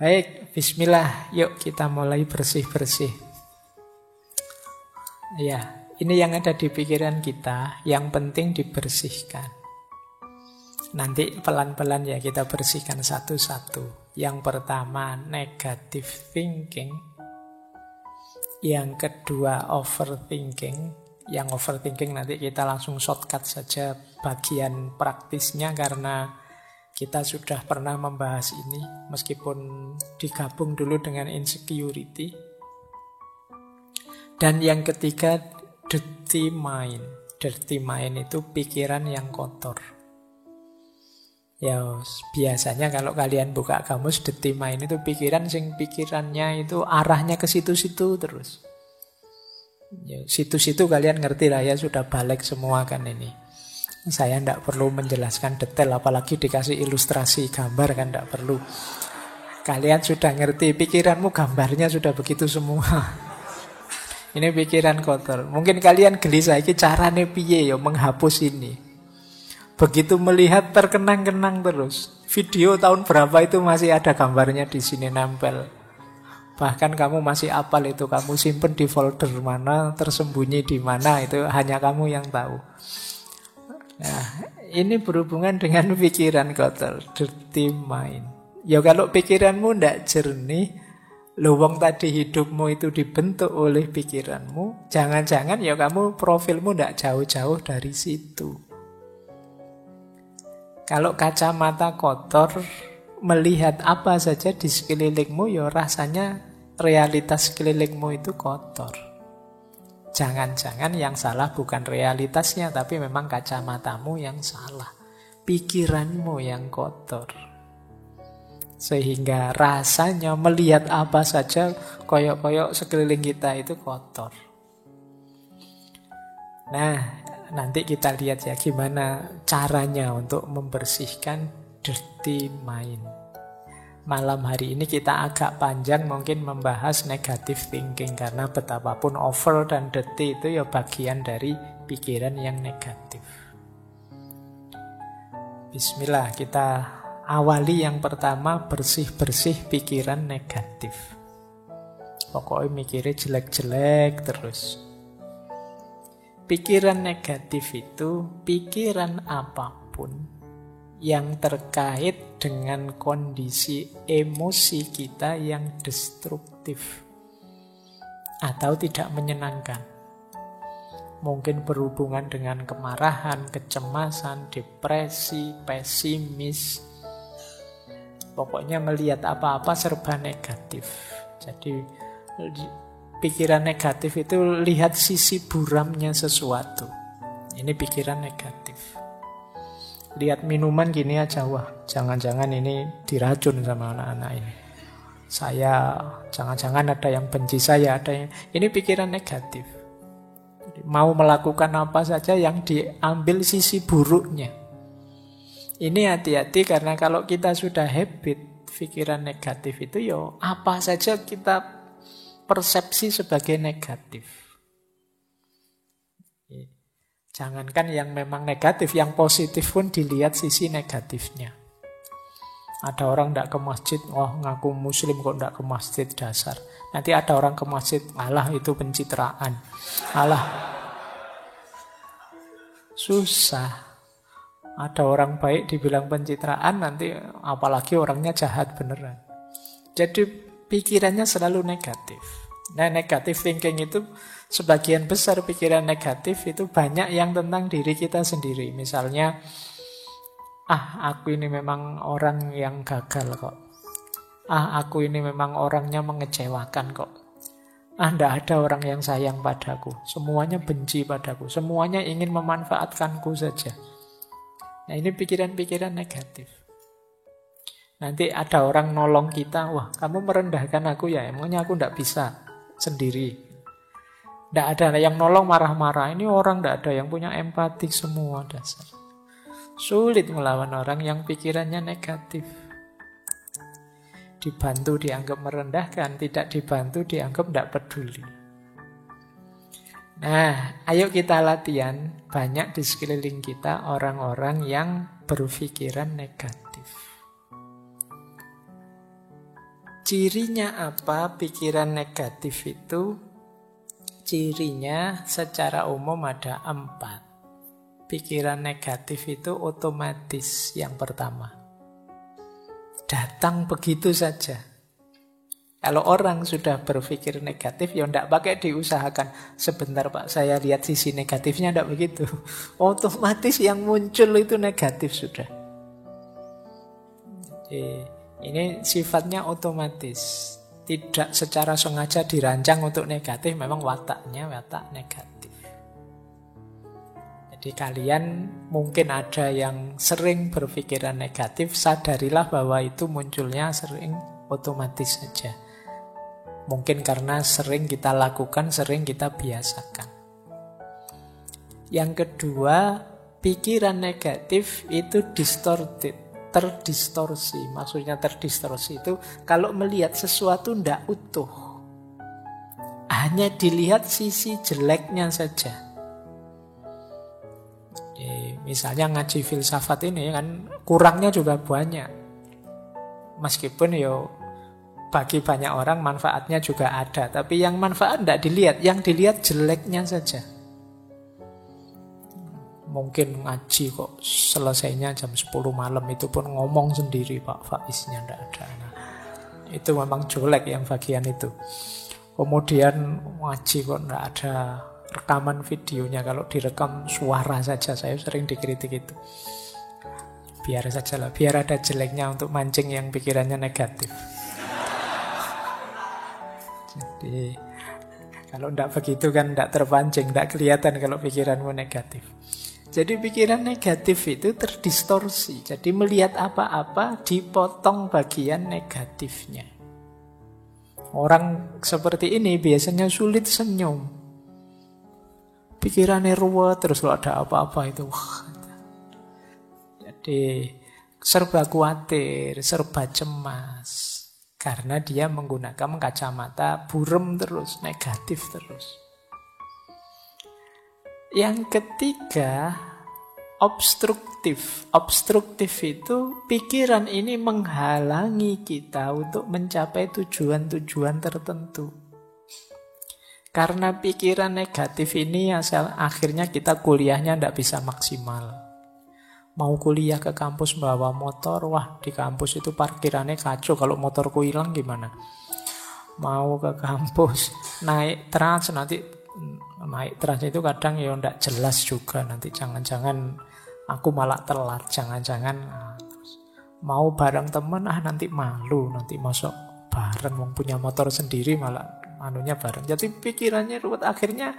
Baik, bismillah. Yuk kita mulai bersih-bersih. Ya, ini yang ada di pikiran kita, yang penting dibersihkan. Nanti pelan-pelan ya kita bersihkan satu-satu. Yang pertama, negative thinking. Yang kedua, overthinking. Yang overthinking nanti kita langsung shortcut saja bagian praktisnya karena kita sudah pernah membahas ini meskipun digabung dulu dengan insecurity. Dan yang ketiga, dirty mind. Dirty mind itu pikiran yang kotor. Ya, biasanya kalau kalian buka kamus, dirty mind itu pikirannya itu arahnya ke situ-situ terus. Ya, situ-situ kalian ngerti lah ya, sudah balik semua kan ini. Saya tidak perlu menjelaskan detail, apalagi dikasih ilustrasi gambar kan tidak perlu. Kalian sudah ngerti, pikiranmu gambarnya sudah begitu semua. Ini pikiran kotor. Mungkin kalian gelisah, ini caranya piye ya menghapus ini. Begitu melihat terkenang-kenang terus. Video tahun berapa itu masih ada gambarnya di sini nempel. Bahkan kamu masih apal itu, kamu simpen di folder mana, tersembunyi di mana, itu hanya kamu yang tahu. Nah, ini berhubungan dengan pikiran kotor, dirty mind. Ya kalau pikiranmu tidak jernih, wong tadi hidupmu itu dibentuk oleh pikiranmu, jangan-jangan ya kamu profilmu tidak jauh-jauh dari situ. Kalau kacamata kotor, melihat apa saja di sekelilingmu, ya rasanya realitas sekelilingmu itu kotor. Jangan-jangan yang salah bukan realitasnya, tapi memang kacamatamu yang salah. Pikiranmu yang kotor. Sehingga rasanya melihat apa saja, koyok-koyok sekeliling kita itu kotor. Nah, nanti kita lihat ya gimana caranya untuk membersihkan dirty mind. Malam hari ini kita agak panjang mungkin membahas negative thinking karena betapapun over dan dirty itu ya bagian dari pikiran yang negatif. Bismillah, kita awali yang pertama, bersih-bersih pikiran negatif. Pokoknya mikirnya jelek-jelek terus. Pikiran negatif itu pikiran apapun yang terkait dengan kondisi emosi kita yang destruktif atau tidak menyenangkan. Mungkin berhubungan dengan kemarahan, kecemasan, depresi, pesimis. Pokoknya melihat apa-apa serba negatif. Jadi pikiran negatif itu lihat sisi buramnya sesuatu. Ini pikiran negatif. Lihat minuman gini aja, wah jangan-jangan ini diracun sama anak-anak ini. Jangan-jangan ada yang benci saya, ada yang... Ini pikiran negatif. Mau melakukan apa saja yang diambil sisi buruknya. Ini hati-hati karena kalau kita sudah habit pikiran negatif itu, yo apa saja kita persepsi sebagai negatif. Jangankan yang memang negatif, yang positif pun dilihat sisi negatifnya. Ada orang tidak ke masjid, wah ngaku muslim kok tidak ke masjid, dasar. Nanti ada orang ke masjid, alah itu pencitraan. Alah, susah. Ada orang baik dibilang pencitraan, nanti apalagi orangnya jahat beneran. Jadi pikirannya selalu negatif. Nah, negative thinking itu sebagian besar pikiran negatif itu banyak yang tentang diri kita sendiri. Misalnya, aku ini memang orang yang gagal kok. Aku ini memang orangnya mengecewakan kok. Tidak ada orang yang sayang padaku. Semuanya benci padaku. Semuanya ingin memanfaatkanku saja. Nah, ini pikiran-pikiran negatif. Nanti ada orang nolong kita, wah kamu merendahkan aku ya, emangnya aku tidak bisa sendiri. Tidak ada yang nolong marah-marah. Ini orang tidak ada yang punya empati, semua dasar. Sulit melawan orang yang pikirannya negatif. Dibantu dianggap merendahkan, tidak dibantu dianggap tidak peduli. Nah, ayo kita latihan. Banyak di sekeliling kita orang-orang yang berpikiran negatif. Cirinya apa pikiran negatif itu? Cirinya secara umum ada 4. Pikiran negatif itu otomatis yang pertama. Datang begitu saja. Kalau orang sudah berpikir negatif, ya tidak pakai diusahakan. Sebentar Pak, saya lihat sisi negatifnya, tidak begitu. Otomatis yang muncul itu negatif sudah. Ini sifatnya otomatis. Tidak secara sengaja dirancang untuk negatif, memang wataknya watak negatif. Jadi kalian mungkin ada yang sering berpikiran negatif, sadarilah bahwa itu munculnya sering otomatis saja. Mungkin karena sering kita lakukan, sering kita biasakan. Yang kedua, pikiran negatif itu distorted, terdistorsi. Maksudnya terdistorsi itu kalau melihat sesuatu tidak utuh. Hanya dilihat sisi jeleknya saja. Misalnya ngaji filsafat ini kan kurangnya juga banyak. Meskipun bagi banyak orang manfaatnya juga ada. Tapi yang manfaat tidak dilihat, yang dilihat jeleknya saja. Mungkin ngaji kok selesainya jam 10 malam, itu pun ngomong sendiri Pak Faiznya tidak ada. Nah, itu memang jelek yang bagian itu. Kemudian ngaji kok tidak ada rekaman videonya, kalau direkam suara saja, saya sering dikritik itu. Biar saja lah, biar ada jeleknya untuk mancing yang pikirannya negatif. Jadi kalau tidak begitu kan tidak terpancing, tidak kelihatan kalau pikiranmu negatif. Jadi pikiran negatif itu terdistorsi. Jadi melihat apa-apa dipotong bagian negatifnya. Orang seperti ini biasanya sulit senyum. Pikirannya ruwet terus kalau ada apa-apa itu. Jadi serba khawatir, serba cemas. Karena dia menggunakan kacamata buram terus, negatif terus. Yang ketiga, obstruktif. Obstruktif itu pikiran ini menghalangi kita untuk mencapai tujuan-tujuan tertentu. Karena pikiran negatif ini akhirnya kita kuliahnya tidak bisa maksimal. Mau kuliah ke kampus bawa motor, wah di kampus itu parkirannya kacau, kalau motorku hilang gimana? Mau ke kampus naik trans, nanti naik trans itu kadang tidak jelas juga, nanti jangan-jangan aku malah telat, jangan-jangan mau bareng temen, nanti malu, nanti masuk bareng wong punya motor sendiri malah anunya bareng. Jadi pikirannya ruwet, akhirnya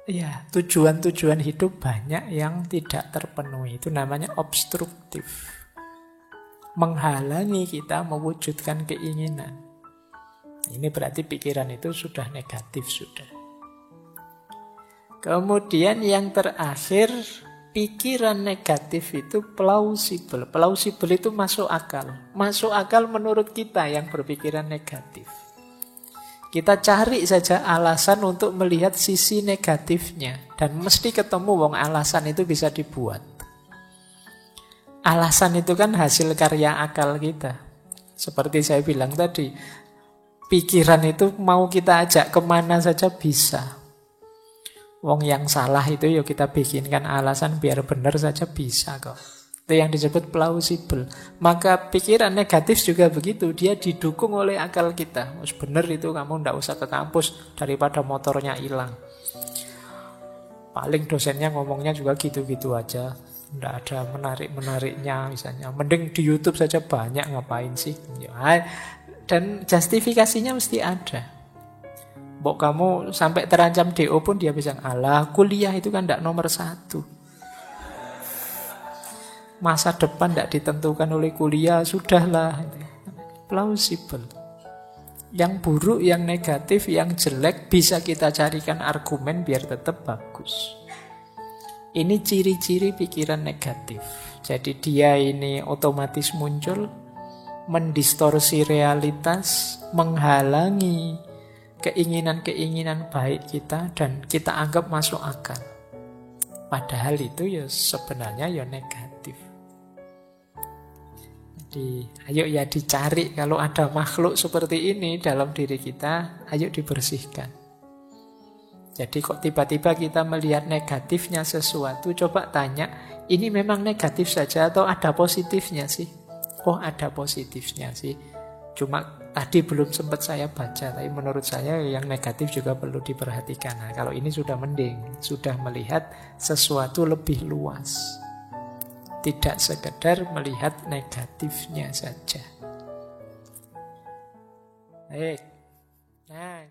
ya tujuan-tujuan hidup banyak yang tidak terpenuhi. Itu namanya obstruktif. Menghalangi kita mewujudkan keinginan. Ini berarti pikiran itu sudah negatif sudah. Kemudian yang terakhir, pikiran negatif itu plausible. Plausible itu masuk akal. Masuk akal menurut kita yang berpikiran negatif. Kita cari saja alasan untuk melihat sisi negatifnya. Dan mesti ketemu wong alasan itu bisa dibuat. Alasan itu kan hasil karya akal kita. Seperti saya bilang tadi, pikiran itu mau kita ajak kemana saja bisa. Wong yang salah itu ya kita bikinkan alasan biar benar saja bisa kok. Itu yang disebut plausible. Maka pikiran negatif juga begitu. Dia didukung oleh akal kita. Benar itu, kamu tidak usah ke kampus daripada motornya hilang. Paling dosennya ngomongnya juga gitu-gitu aja. Tidak ada menarik-menariknya misalnya. Mending di YouTube saja banyak, ngapain sih. Dan justifikasinya mesti ada. Mbok kamu sampai terancam DO pun dia bisa, alah kuliah itu kan tidak nomor 1. Masa depan tidak ditentukan oleh kuliah, sudahlah. Plausible. Yang buruk, yang negatif, yang jelek bisa kita carikan argumen biar tetap bagus. Ini ciri-ciri pikiran negatif. Jadi dia ini otomatis muncul, mendistorsi realitas, menghalangi keinginan-keinginan baik kita, dan kita anggap masuk akal. Padahal itu ya sebenarnya ya negatif. Jadi ayo ya dicari kalau ada makhluk seperti ini dalam diri kita, ayo dibersihkan. Jadi kok tiba-tiba kita melihat negatifnya sesuatu, coba tanya, ini memang negatif saja atau ada positifnya sih? Oh ada positifnya sih. Cuma tadi belum sempat saya baca, tapi menurut saya yang negatif juga perlu diperhatikan. Nah, kalau ini sudah mending, sudah melihat sesuatu lebih luas. Tidak sekedar melihat negatifnya saja. Baik. Nah,